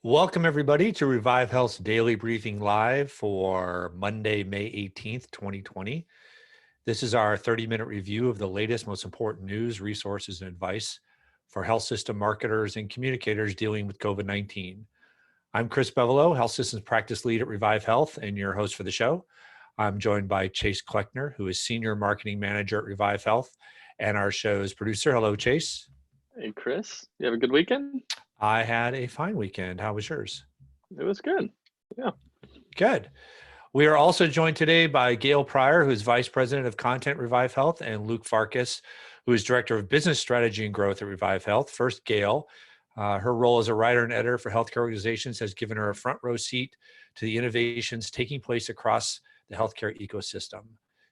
Welcome, everybody, to Revive Health's Daily Briefing Live for Monday, May 18th, 2020. This is our 30-minute review of the latest, most important news, resources, and advice for health system marketers and communicators dealing with COVID-19. I'm Chris Bevelo, Health Systems Practice Lead at Revive Health, and your host for the show. I'm joined by Chase Kleckner, who is Senior Marketing Manager at Revive Health, and our show's producer. Hello, Chase. Hey, Chris. You have a good weekend? I had a fine weekend. How was yours? It was good. Yeah. Good. We are also joined today by Gale Pryor, who is Vice President of Content at Revive Health, and Luke Farkas, who is Director of Business Strategy and Growth at Revive Health. First, Gale. Her role as a writer and editor for healthcare organizations has given her a front row seat to the innovations taking place across the healthcare ecosystem.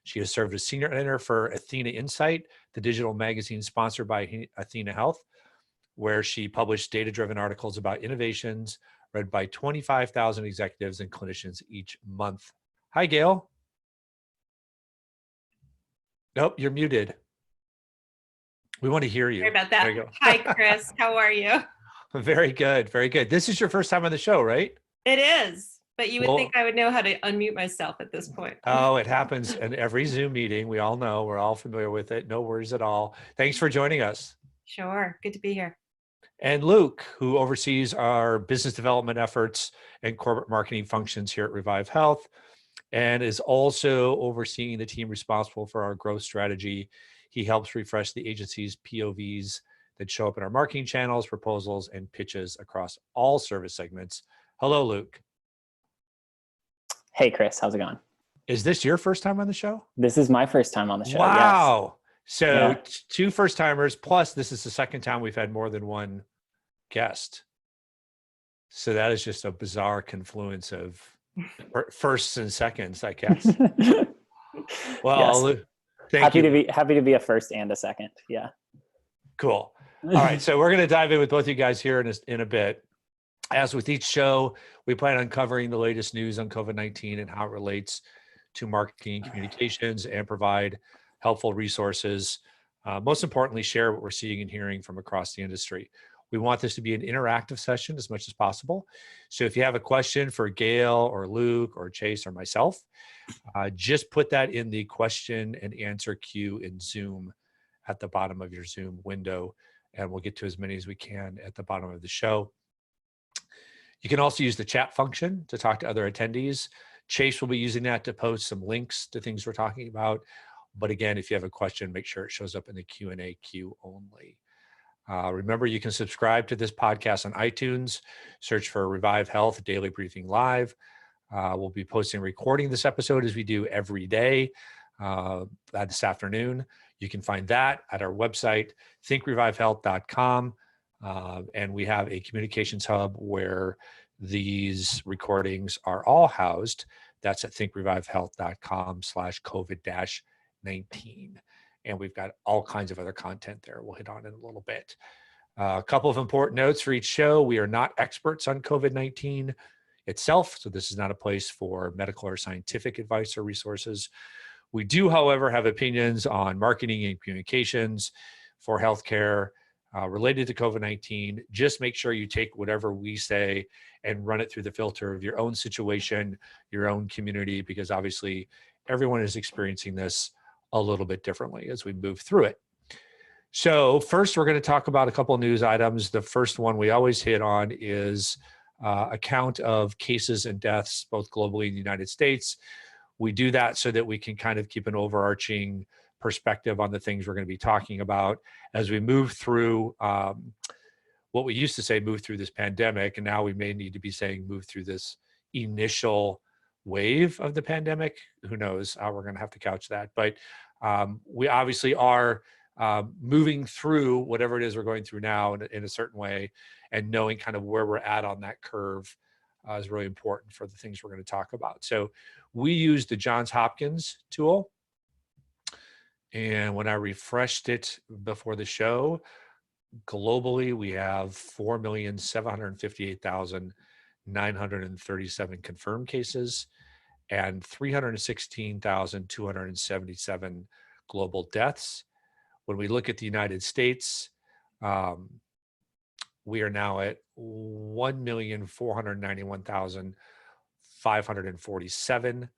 She has served as senior editor for Athena Insight, the digital magazine sponsored by Athena Health, where she published data-driven articles about innovations read by 25,000 executives and clinicians each month. Hi, Gale. Nope, you're muted. We want to hear you. Sorry about that. There you go. Hi, Chris. How are you? Very good. Very good. This is your first time on the show, right? It is, but you would think I would know how to unmute myself at this point. Oh, it happens in every Zoom meeting. We all know. We're all familiar with it. No worries at all. Thanks for joining us. Sure. Good to be here. And Luke, who oversees our business development efforts and corporate marketing functions here at Revive Health, and is also overseeing the team responsible for our growth strategy. He helps refresh the agency's POVs that show up in our marketing channels, proposals, and pitches across all service segments. Hello, Luke. Hey, Chris. How's it going? Is this your first time on the show? This is my first time on the show. Wow. Yes. So yeah. Two first timers, plus this is the second time we've had more than one guest. So that is just a bizarre confluence of firsts and seconds, I guess. Well, yes. Thank you. Happy to be a first and a second. Yeah. Cool. All right. So we're going to dive in with both of you guys here in a bit. As with each show, we plan on covering the latest news on COVID-19 and how it relates to marketing and communications, and provide helpful resources. Most importantly, share what we're seeing and hearing from across the industry. We want this to be an interactive session as much as possible. So if you have a question for Gale or Luke or Chase or myself, just put that in the question and answer queue in Zoom at the bottom of your Zoom window, and we'll get to as many as we can at the bottom of the show. You can also use the chat function to talk to other attendees. Chase will be using that to post some links to things we're talking about. But again, if you have a question, make sure it shows up in the Q&A queue only. Remember, you can subscribe to this podcast on iTunes, search for Revive Health Daily Briefing Live. We'll be posting and recording this episode as we do every day this afternoon. You can find that at our website, thinkrevivehealth.com. And we have a communications hub where these recordings are all housed. That's at thinkrevivehealth.com/COVID-19. And we've got all kinds of other content there we'll hit on in a little bit. A couple of important notes for each show. We are not experts on COVID-19 itself, so this is not a place for medical or scientific advice or resources. We do, however, have opinions on marketing and communications for healthcare related to COVID-19. Just make sure you take whatever we say and run it through the filter of your own situation, your own community, because obviously everyone is experiencing this a little bit differently as we move through it. So first, we're going to talk about a couple of news items. The first one we always hit on is a count of cases and deaths, both globally in the United States. We do that so that we can kind of keep an overarching perspective on the things we're going to be talking about as we move through what we used to say, move through this pandemic, and now we may need to be saying move through this initial wave of the pandemic. Who knows how we're going to have to couch that, but we obviously are moving through whatever it is we're going through now in a certain way, and knowing kind of where we're at on that curve is really important for the things we're going to talk about. So we use the Johns Hopkins tool, and when I refreshed it before the show, globally we have 4,758,937 confirmed cases and 316,277 global deaths. When we look at the United States, we are now at 1,491,547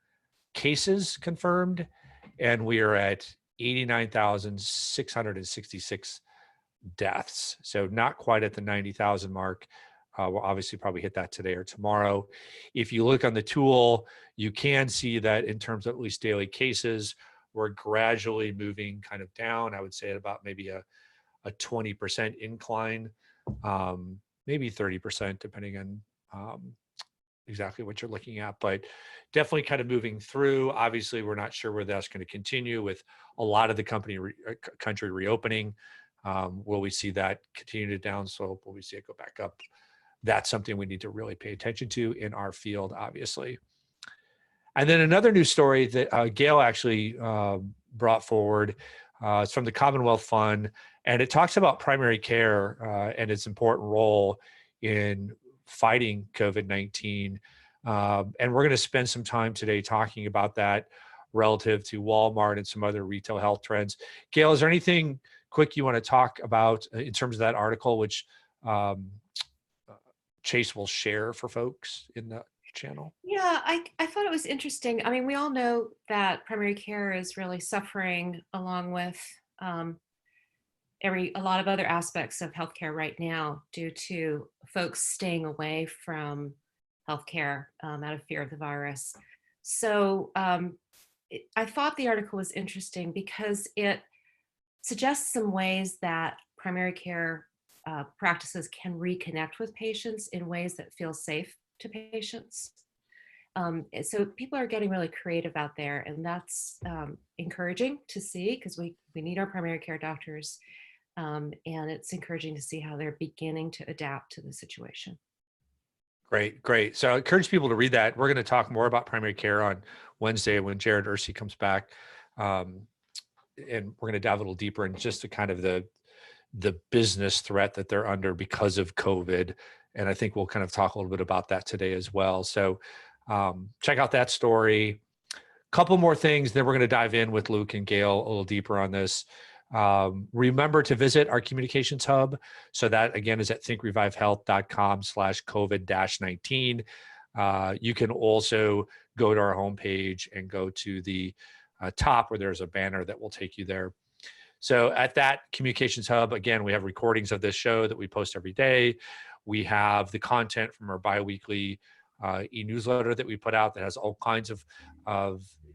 cases confirmed, and we are at 89,666 deaths. So not quite at the 90,000 mark. We'll obviously probably hit that today or tomorrow. If you look on the tool, you can see that in terms of at least daily cases, we're gradually moving kind of down. I would say at about maybe a 20% incline, maybe 30%, depending on exactly what you're looking at, but definitely kind of moving through. Obviously, we're not sure where that's going to continue with a lot of the country reopening. Will we see that continue to downslope? Will we see it go back up? That's something we need to really pay attention to in our field, obviously. And then another news story that Gale actually brought forward, it's from the Commonwealth Fund, and it talks about primary care and its important role in fighting COVID-19. And we're going to spend some time today talking about that relative to Walmart and some other retail health trends. Gale, is there anything quick you want to talk about in terms of that article, which Chase will share for folks in the channel? Yeah, I thought it was interesting. I mean, we all know that primary care is really suffering along with a lot of other aspects of healthcare right now due to folks staying away from healthcare out of fear of the virus. So I thought the article was interesting because it suggests some ways that primary care practices can reconnect with patients in ways that feel safe to patients. So people are getting really creative out there, and that's encouraging to see because we need our primary care doctors, and it's encouraging to see how they're beginning to adapt to the situation. Great. So I encourage people to read that. We're going to talk more about primary care on Wednesday when Jared Ursey comes back. And we're going to dive a little deeper in just the kind of the business threat that they're under because of COVID. And I think we'll kind of talk a little bit about that today as well. So check out that story. Couple more things, then we're going to dive in with Luke and Gale a little deeper on this. Remember to visit our communications hub. So that again is at thinkrevivehealth.com/COVID-19. You can also go to our homepage and go to the top where there's a banner that will take you there. So at that communications hub, again, we have recordings of this show that we post every day. We have the content from our biweekly e-newsletter that we put out that has all kinds of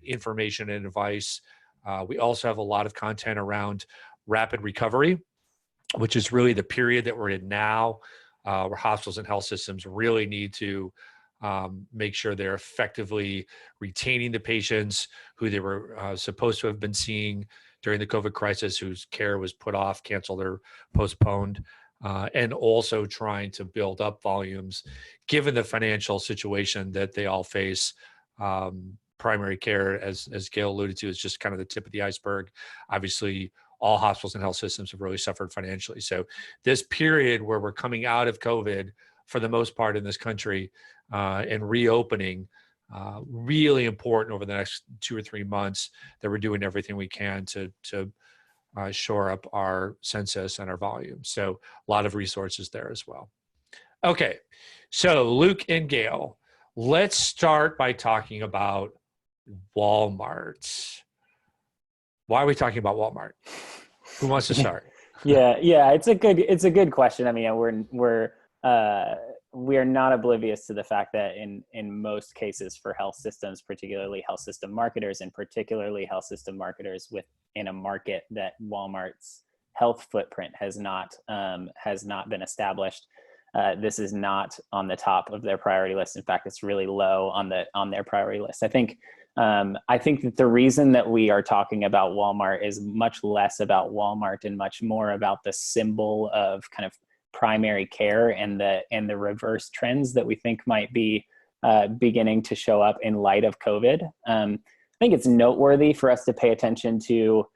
information and advice. We also have a lot of content around rapid recovery, which is really the period that we're in now, where hospitals and health systems really need to make sure they're effectively retaining the patients who they were supposed to have been seeing during the COVID crisis, whose care was put off, canceled, or postponed, and also trying to build up volumes, given the financial situation that they all face. Primary care, as Gale alluded to, is just kind of the tip of the iceberg. Obviously, all hospitals and health systems have really suffered financially. So this period where we're coming out of COVID, for the most part in this country, and reopening, really important over the next 2 or 3 months, that we're doing everything we can to shore up our census and our volume. So a lot of resources there as well. Okay, so Luke and Gale, let's start by talking about Walmart. Why are we talking about Walmart? Who wants to start? Yeah, it's a good question. I mean, we are not oblivious to the fact that in most cases for health systems, particularly health system marketers, and particularly health system marketers within a market that Walmart's health footprint has not been established, this is not on the top of their priority list. In fact, it's really low on their priority list. I think that the reason that we are talking about Walmart is much less about Walmart and much more about the symbol of kind of primary care and the reverse trends that we think might be beginning to show up in light of COVID. I think it's noteworthy for us to pay attention to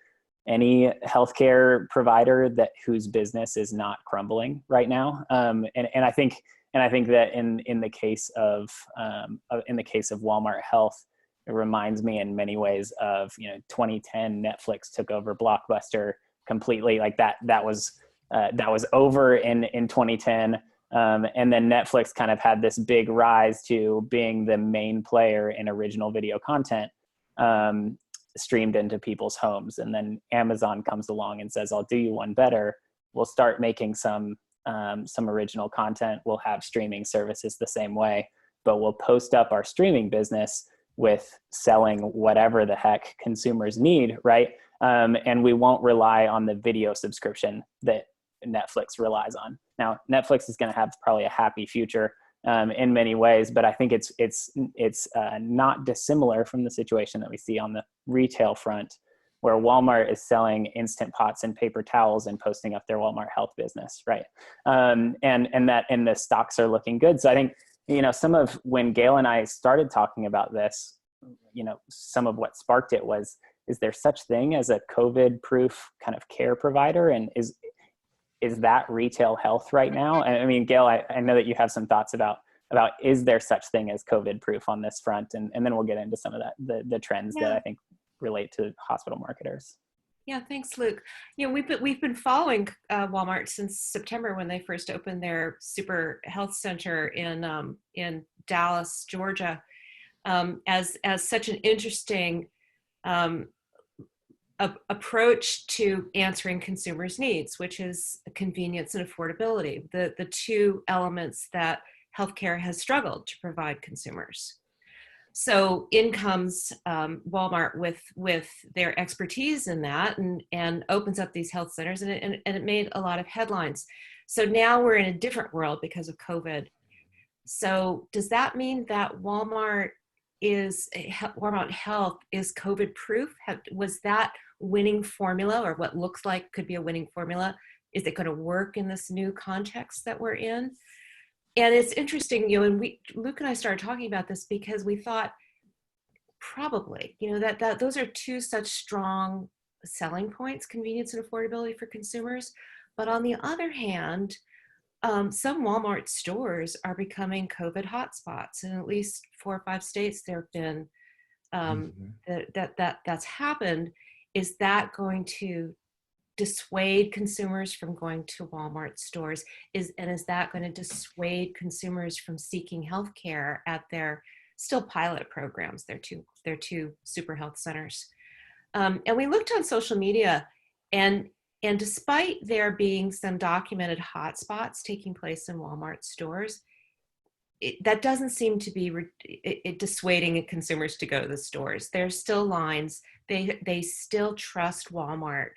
any healthcare provider whose business is not crumbling right now. And I think that in the case of Walmart Health, it reminds me in many ways of 2010 Netflix took over Blockbuster completely. Like that was that was over in 2010. And then Netflix kind of had this big rise to being the main player in original video content streamed into people's homes. And then Amazon comes along and says, I'll do you one better. We'll start making some original content. We'll have streaming services the same way, but we'll post up our streaming business with selling whatever the heck consumers need, right? And we won't rely on the video subscription that Netflix relies on. Now, Netflix is going to have probably a happy future in many ways, but I think it's not dissimilar from the situation that we see on the retail front, where Walmart is selling Instant Pots and paper towels and posting up their Walmart Health business, right? And the stocks are looking good. So I think, some of when Gale and I started talking about this, some of what sparked it was, is there such thing as a COVID-proof kind of care provider? And is that retail health right now? I mean, Gale, I know that you have some thoughts about is there such thing as COVID-proof on this front? And then we'll get into some of that, the trends that I think relate to hospital marketers. Yeah, thanks, Luke. We've been following Walmart since September, when they first opened their super health center in Dallas, Georgia, as such an interesting approach to answering consumers' needs, which is convenience and affordability, the two elements that healthcare has struggled to provide consumers. So in comes Walmart with their expertise in that, and opens up these health centers, and it made a lot of headlines. So now we're in a different world because of COVID. So does that mean that Walmart Health is COVID proof? Was that winning formula, or what looks like could be a winning formula? Is it going to work in this new context that we're in? And it's interesting, and Luke and I started talking about this because we thought probably, that those are two such strong selling points, convenience and affordability for consumers. But on the other hand, some Walmart stores are becoming COVID hotspots. In at least 4 or 5 states, there have been that's happened. Is that going to dissuade consumers from going to Walmart stores? Is that going to dissuade consumers from seeking healthcare at their still pilot programs, their two super health centers? And we looked on social media, and despite there being some documented hotspots taking place in Walmart stores, that doesn't seem to be dissuading consumers to go to the stores. There's still lines. They still trust Walmart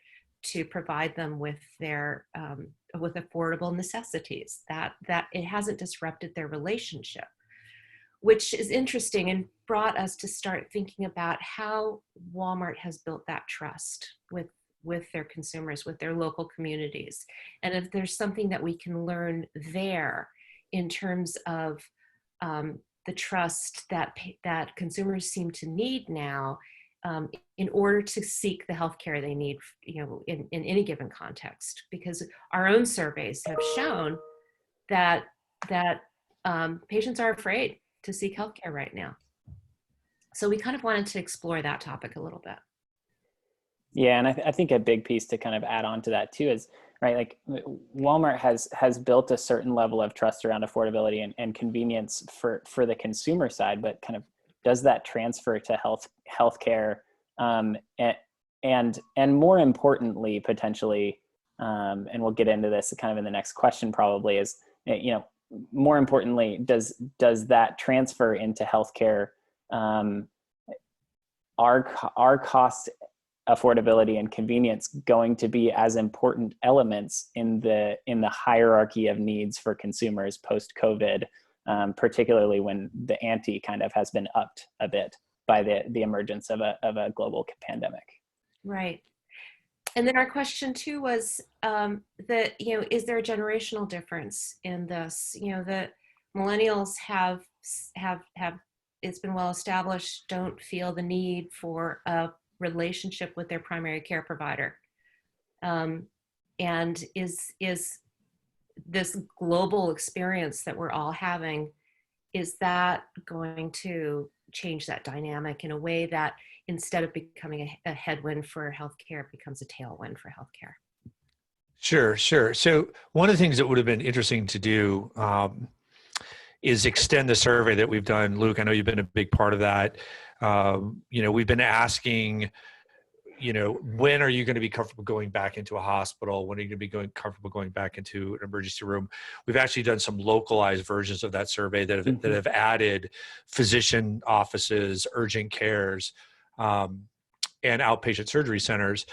to provide them with their with affordable necessities. That it hasn't disrupted their relationship, which is interesting, and brought us to start thinking about how Walmart has built that trust with their consumers, with their local communities, and if there's something that we can learn there in terms of the trust that consumers seem to need now, in order to seek the healthcare they need, in any given context. Because our own surveys have shown that patients are afraid to seek healthcare right now. So we kind of wanted to explore that topic a little bit. Yeah, and I think a big piece to kind of add on to that too is, right, like Walmart has built a certain level of trust around affordability and convenience for the consumer side, but kind of does that transfer to healthcare, and more importantly, potentially, and we'll get into this kind of in the next question probably, is, more importantly, does that transfer into healthcare? Are cost, affordability, and convenience going to be as important elements in the hierarchy of needs for consumers post-COVID, particularly when the ante kind of has been upped a bit by the emergence of a global pandemic? Right. And then our question too was that, is there a generational difference in this? The millennials have it's been well established, don't feel the need for a relationship with their primary care provider. And is this global experience that we're all having, is that going to change that dynamic in a way that instead of becoming a headwind for healthcare, becomes a tailwind for healthcare? Sure, sure. So one of the things that would have been interesting to do is extend the survey that we've done. Luke, I know you've been a big part of that. We've been asking, when are you going to be comfortable going back into a hospital? When are you going to be comfortable going back into an emergency room? We've actually done some localized versions of that survey that have added physician offices, urgent cares, and outpatient surgery centers.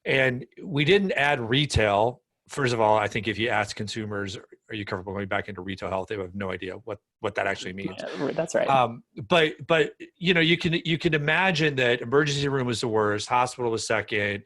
And we didn't add retail. First of all, I think if you ask consumers, are you comfortable going back into retail health? They have no idea what that actually means. Yeah, that's right. But you can imagine that emergency room was the worst, hospital was second,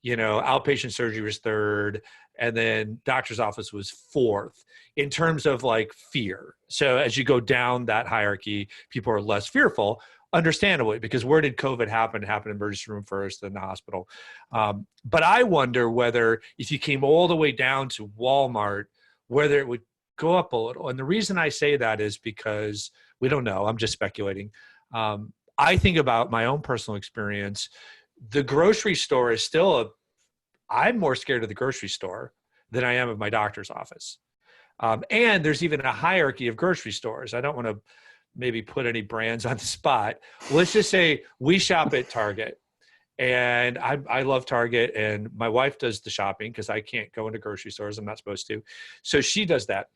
outpatient surgery was third, and then doctor's office was fourth in terms of like fear. So as you go down that hierarchy, people are less fearful. Understandably, because where did COVID happen? It happened in the emergency room first, then the hospital. But I wonder whether if you came all the way down to Walmart, whether it would go up a little. And the reason I say that is because we don't know. I'm just speculating. I think about my own personal experience. The grocery store is still I'm more scared of the grocery store than I am of my doctor's office. And there's even a hierarchy of grocery stores. I don't want to maybe put any brands on the spot. Let's just say we shop at Target, and I love Target, and my wife does the shopping because I can't go into grocery stores. I'm not supposed to. So she does that.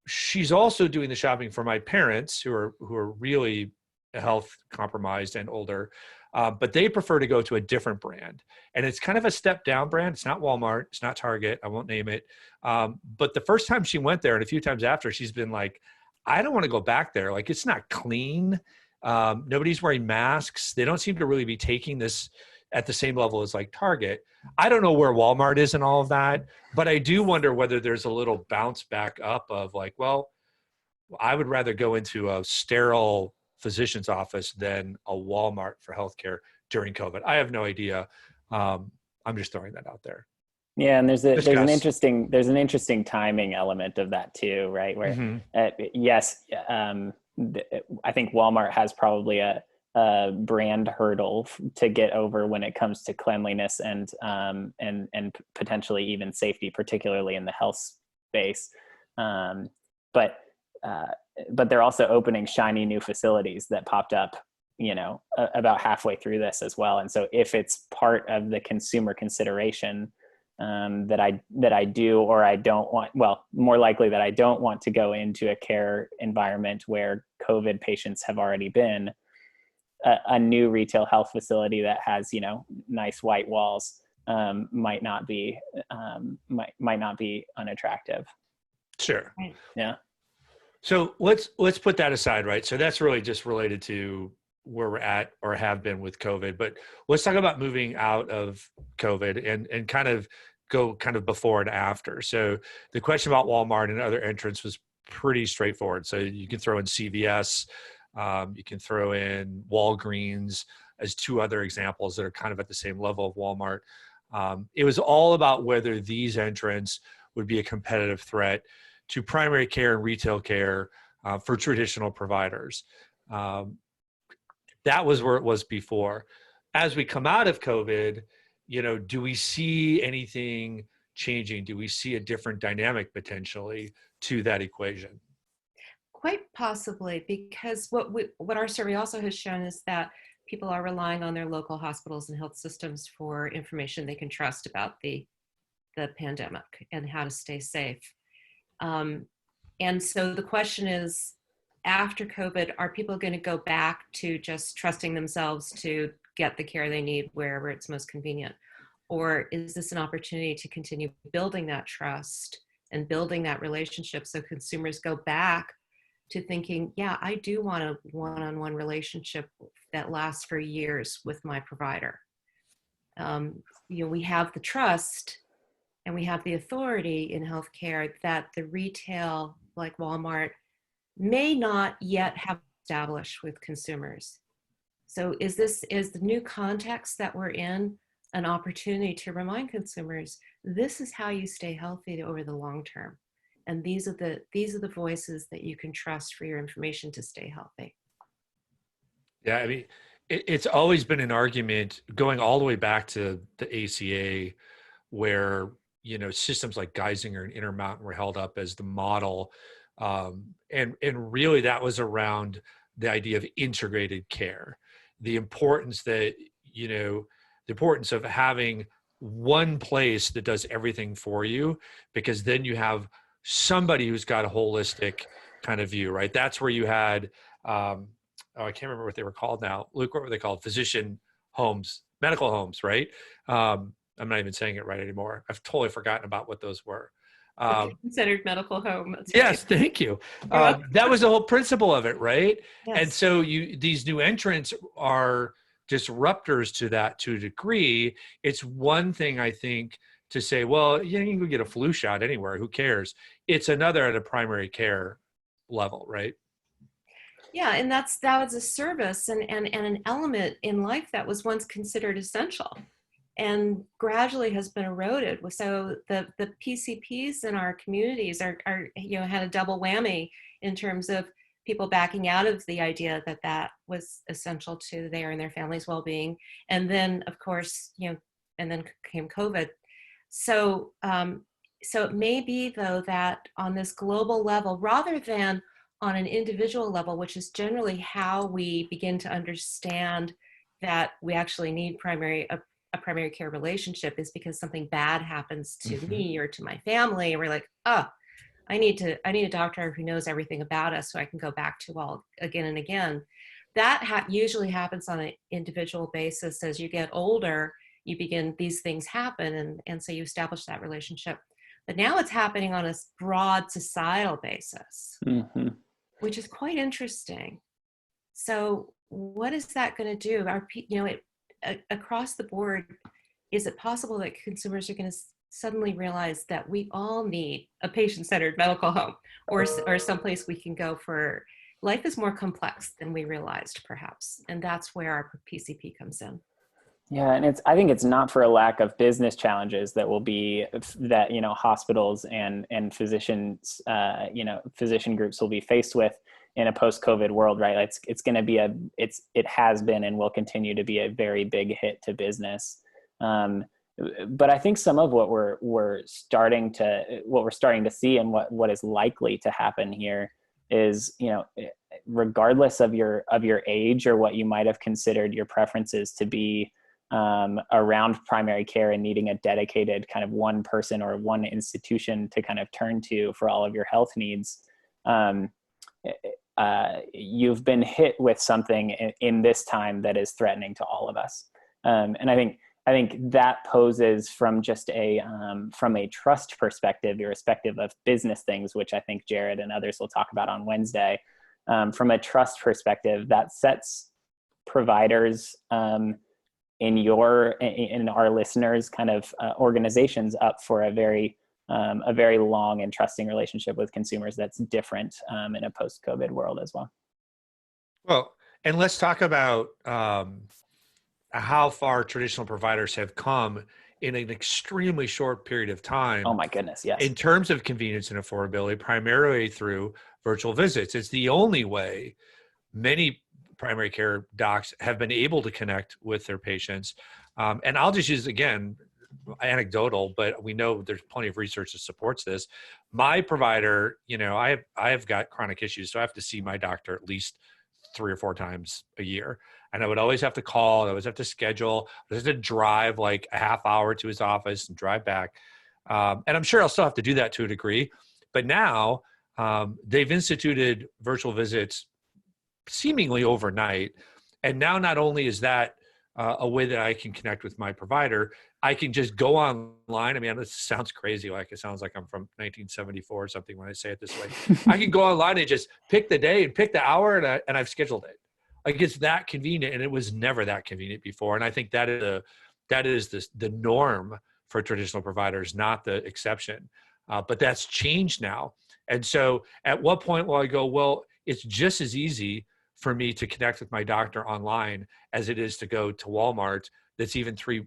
She's also doing the shopping for my parents who are really health compromised and older, but they prefer to go to a different brand. And it's kind of a step down brand. It's not Walmart. It's not Target. I won't name it. But the first time she went there and a few times after, she's been like, I don't want to go back there. Like, it's not clean. Nobody's wearing masks. They don't seem to really be taking this at the same level as like Target. I don't know where Walmart is in all of that, but I do wonder whether there's a little bounce back up of like, well, I would rather go into a sterile physician's office than a Walmart for healthcare during COVID. I have no idea. I'm just throwing that out there. Yeah, and there's an interesting timing element of that too, right? Where yes, I think Walmart has probably a brand hurdle to get over when it comes to cleanliness and potentially even safety, particularly in the health space. But they're also opening shiny new facilities that popped up, about halfway through this as well. And so if it's part of the consumer consideration that I do or I don't want, well, more likely that I don't want to go into a care environment where COVID patients have already been, a new retail health facility that has, nice white walls might not be unattractive. Sure. Yeah. So let's put that aside, right? So that's really just related to where we're at or have been with COVID, but let's talk about moving out of COVID and kind of go kind of before and after. So the question about Walmart and other entrants was pretty straightforward. So you can throw in CVS, you can throw in Walgreens as two other examples that are kind of at the same level of Walmart. It was all about whether these entrants would be a competitive threat to primary care and retail care for traditional providers. That was where it was before. As we come out of COVID, do we see anything changing? Do we see a different dynamic potentially to that equation? Quite possibly, because what our survey also has shown is that people are relying on their local hospitals and health systems for information they can trust about the pandemic and how to stay safe. And so the question is, after COVID, are people going to go back to just trusting themselves to get the care they need wherever it's most convenient? Or is this an opportunity to continue building that trust and building that relationship so consumers go back to thinking, yeah, I do want a one-on-one relationship that lasts for years with my provider. We have the trust and we have the authority in healthcare that the retail, like Walmart, may not yet have established with consumers. So is the new context that we're in an opportunity to remind consumers, this is how you stay healthy over the long term. And these are the voices that you can trust for your information to stay healthy. Yeah, I mean, it's always been an argument going all the way back to the ACA, where systems like Geisinger and Intermountain were held up as the model. And really that was around the idea of integrated care, the importance of having one place that does everything for you, because then you have somebody who's got a holistic kind of view, right? That's where you had, I can't remember what they were called now. Luke, what were they called? Physician homes, medical homes, right? I'm not even saying it right anymore. I've totally forgotten about what those were. Considered medical home. That's yes, right. thank you. That was the whole principle of it, right? Yes. And so these new entrants are disruptors to that to a degree. It's one thing, I think, to say, well, you can go get a flu shot anywhere. Who cares? It's another at a primary care level, right? Yeah, and that was a service and an element in life that was once considered essential, and gradually has been eroded. So the PCPs in our communities are had a double whammy in terms of people backing out of the idea that was essential to their and their family's well-being, and then of course and then came COVID. So so it may be though that on this global level, rather than on an individual level, which is generally how we begin to understand that we actually need a primary care relationship, is because something bad happens to me or to my family, and we're like, oh, I need a doctor who knows everything about us so I can go back to all again and again. That usually happens on an individual basis. As you get older, these things happen, and so you establish that relationship. But now it's happening on a broad societal basis, which is quite interesting. So what is that going to do? Across the board, is it possible that consumers are going to suddenly realize that we all need a patient-centered medical home, or someplace we can go for life is more complex than we realized, perhaps, and that's where our PCP comes in. Yeah, and I think it's not for a lack of business challenges that hospitals and physicians, physician groups will be faced with in a post-COVID world, right? It's going to be it has been and will continue to be a very big hit to business. But I think some of what we're starting to see, and what is likely to happen here is, regardless of your age or what you might have considered your preferences to be around primary care and needing a dedicated kind of one person or one institution to kind of turn to for all of your health needs, you've been hit with something in this time that is threatening to all of us. And I think that poses from just from a trust perspective, irrespective of business things, which I think Jared and others will talk about on Wednesday. From a trust perspective, that sets providers in our listeners' kind of organizations up for a very long and trusting relationship with consumers that's different in a post-COVID world as well. Well, and let's talk about how far traditional providers have come in an extremely short period of time. Oh my goodness, yes. In terms of convenience and affordability, primarily through virtual visits. It's the only way many primary care docs have been able to connect with their patients. And I'll just use, again, anecdotal, but we know there's plenty of research that supports this. My provider, I have got chronic issues, so I have to see my doctor at least 3 or 4 times a year. And I would always have to call, I always have to schedule, I have to drive like a half hour to his office and drive back. And I'm sure I'll still have to do that to a degree. But now they've instituted virtual visits seemingly overnight. And now not only is that a way that I can connect with my provider, I can just go online. I mean, this sounds crazy. It sounds like I'm from 1974 or something when I say it this way. I can go online and just pick the day and pick the hour, and I've scheduled it. It's that convenient, and it was never that convenient before. And I think that is the norm for traditional providers, not the exception. But that's changed now. And so at what point will I go, well, it's just as easy for me to connect with my doctor online as it is to go to Walmart that's even 3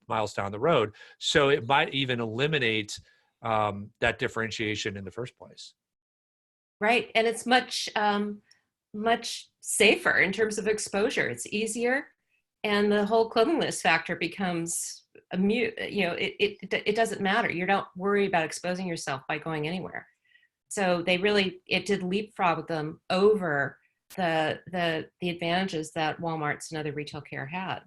miles down the road. So it might even eliminate that differentiation in the first place. Right. And it's much safer in terms of exposure. It's easier. and the whole cleanliness factor becomes a mute. It doesn't matter. You don't worry about exposing yourself by going anywhere. So it did leapfrog them over the advantages that Walmart's and other retail care had.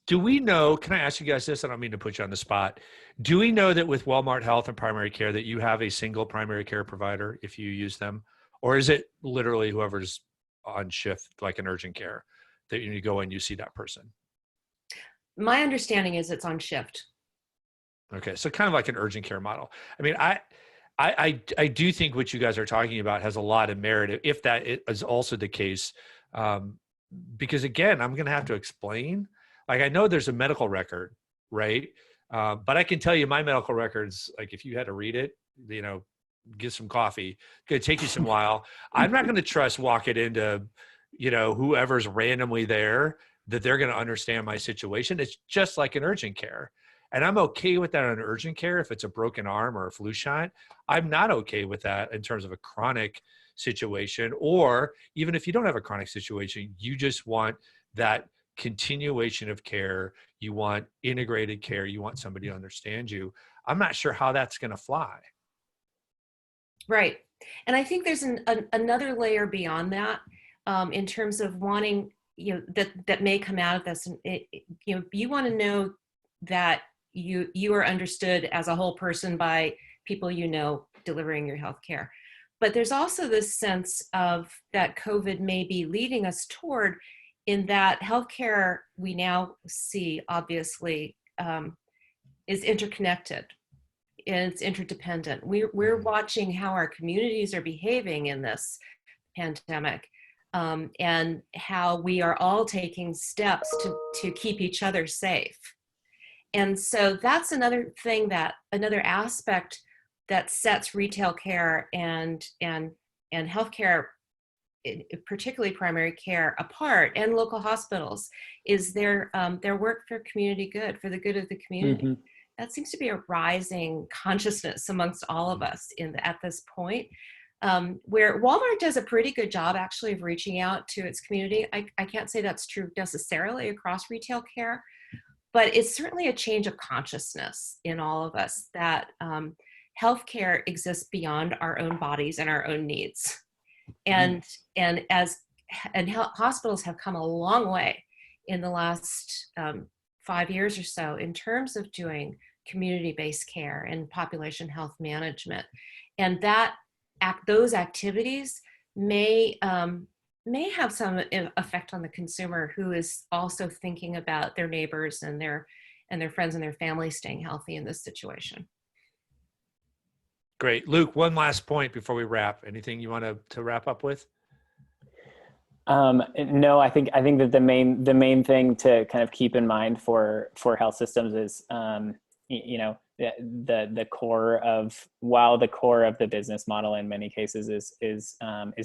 Do we know, can I ask you guys this? I don't mean to put you on the spot. Do we know that with Walmart Health and primary care that you have a single primary care provider if you use them? Or is it literally whoever's on shift, like an urgent care, that you go and you see that person? My understanding is it's on shift. Okay, so kind of like an urgent care model. I mean, I do think what you guys are talking about has a lot of merit, if that is also the case. Because again, I'm going to have to explain. Like, I know there's a medical record, right? But I can tell you my medical records, like if you had to read it, get some coffee, it's going to take you some while. I'm not going to trust walk it into, whoever's randomly there, that they're going to understand my situation. It's just like an urgent care. And I'm okay with that on urgent care if it's a broken arm or a flu shot. I'm not okay with that in terms of a chronic situation, or even if you don't have a chronic situation, you just want that continuation of care. You want integrated care. You want somebody to understand you. I'm not sure how that's going to fly. Right. And I think there's another layer beyond that, in terms of wanting, that may come out of this. And you want to know that you are understood as a whole person by people delivering your health care. But there's also this sense of that COVID may be leading us toward, in that healthcare we now see obviously is interconnected. It's interdependent. We're watching how our communities are behaving in this pandemic, and how we are all taking steps to keep each other safe. And so that's another aspect that sets retail care and healthcare, particularly primary care, apart, and local hospitals, is their work for community good, for the good of the community. Mm-hmm. That seems to be a rising consciousness amongst all of us at this point, where Walmart does a pretty good job actually of reaching out to its community. I can't say that's true necessarily across retail care, but it's certainly a change of consciousness in all of us that healthcare exists beyond our own bodies and our own needs. And hospitals have come a long way in the last 5 years or so in terms of doing community-based care and population health management, and those activities may have some effect on the consumer, who is also thinking about their neighbors and their friends and their family staying healthy in this situation. Great. Luke, one last point before we wrap. Anything you want to wrap up with? No, I think that the main thing to kind of keep in mind for health systems is, the core of, while the core of the business model in many cases is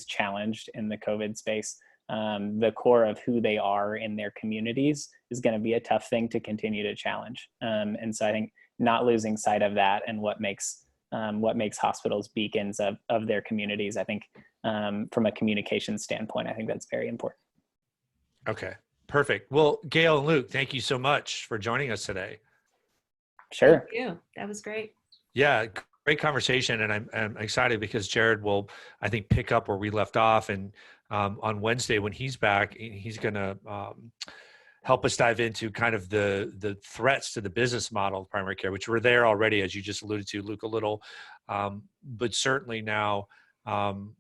challenged in the COVID space, the core of who they are in their communities is going to be a tough thing to continue to challenge. And so I think not losing sight of that, and what makes hospitals beacons of their communities, I think, from a communication standpoint, I think that's very important. Okay, perfect. Well, Gale and Luke, thank you so much for joining us today. Sure. Thank you. That was great. Yeah, great conversation. And I'm excited because Jared will, I think, pick up where we left off. And on Wednesday, when he's back, he's going to help us dive into kind of the threats to the business model of primary care, which were there already, as you just alluded to, Luke, a little, but certainly now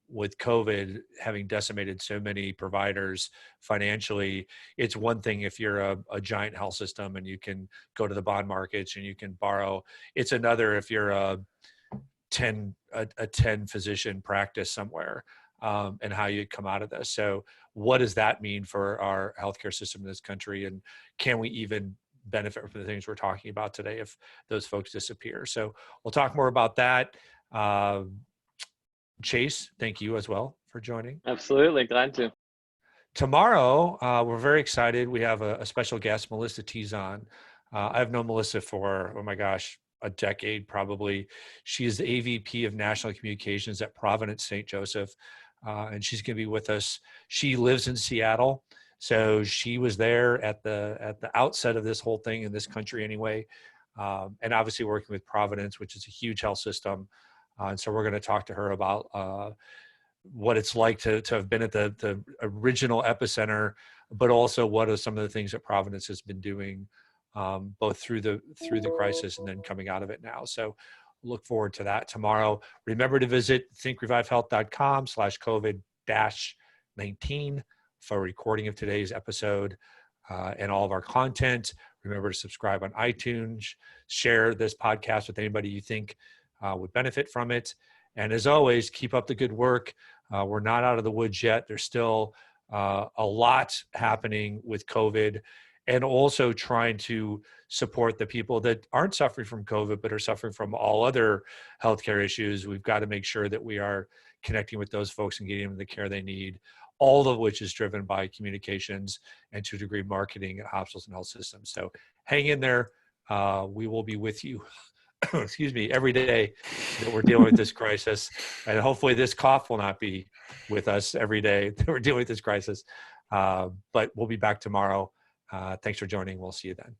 with COVID having decimated so many providers financially, it's one thing if you're a giant health system and you can go to the bond markets and you can borrow. It's another if you're a 10 physician practice somewhere, and how you come out of this. So what does that mean for our healthcare system in this country? And can we even benefit from the things we're talking about today if those folks disappear? So we'll talk more about that. Chase, thank you as well for joining. Absolutely, glad to. Tomorrow, we're very excited. We have a special guest, Melissa Tizon. I've known Melissa for, oh my gosh, a decade probably. She is the AVP of National Communications at Providence St. Joseph, and she's going to be with us. She lives in Seattle, So she was there at the outset of this whole thing in this country anyway. And obviously working with Providence, which is a huge health system. And so we're going to talk to her about what it's like to have been at the original epicenter, but also what are some of the things that Providence has been doing, both through the crisis and then coming out of it now. So look forward to that tomorrow. Remember to visit thinkrevivehealth.com/COVID-19 for a recording of today's episode and all of our content. Remember to subscribe on iTunes, share this podcast with anybody you think would benefit from it. And as always, keep up the good work. We're not out of the woods yet. There's still a lot happening with COVID, and also trying to support the people that aren't suffering from COVID, but are suffering from all other healthcare issues. We've got to make sure that we are connecting with those folks and getting them the care they need, all of which is driven by communications and to a degree marketing at hospitals and health systems. So hang in there. We will be with you, excuse me, every day that we're dealing with this crisis. And hopefully this cough will not be with us every day that we're dealing with this crisis. But we'll be back tomorrow. Thanks for joining. We'll see you then.